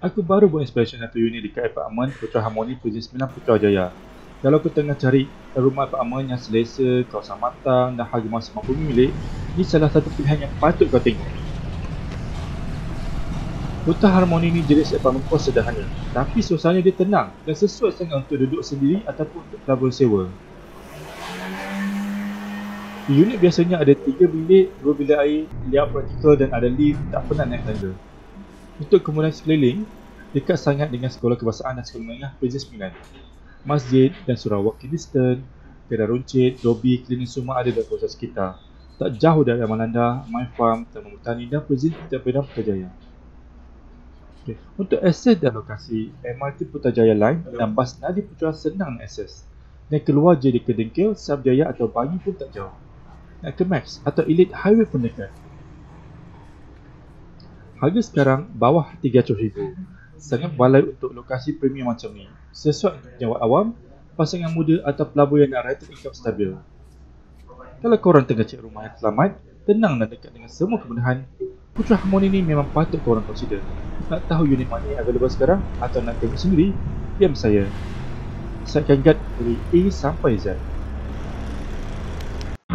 Aku baru buat inspection satu unit dekat apartmen Putra Harmoni Prison 9 Putrajaya. Kalau kau tengah cari rumah apartmen yang selesa, kawasan matang dan harga masih mampu milik, ini salah satu pilihan yang patut kau tengok. Putra Harmoni ni jenis apartmen kos sederhana, tapi suasana dia tenang dan sesuai sangat untuk duduk sendiri ataupun untuk pelabur sewa. Unit biasanya ada 3 bilik, 2 bilik air, layout praktikal dan ada lift, tak pernah naik tangga. Untuk kemudahan sekeliling, dekat sangat dengan Sekolah Kebangsaan dan Sekolah Menengah Prison 9. Masjid dan surau walking distance, kedai runcit, lobi, klinik semua ada dalam kawasan sekitar. Tak jauh dari Amalanda, My Farm, Taman Botani dan Prison Pedang Putrajaya. Untuk akses dan lokasi, MRT Putrajaya Line dan bas Nadi Putra senang nak akses. Dan keluar je di Kedengkil, Sabjaya atau Bangi pun tak jauh. Nak ke Max atau Elite Highway pun dekat. Harga sekarang bawah RM300,000. Sangat balai untuk lokasi premium macam ni. Sesuai untuk jawab awam, pasangan muda atau pelabur yang nak rental income stabil. Kalau korang tengah cari rumah yang selamat, tenang dan dekat dengan semua kemudahan, Putra Harmoni ni memang patut korang consider. Nak tahu unit mana yang available sekarang atau nak tengok sendiri? DM saya. Siapkan guide dari A sampai Z.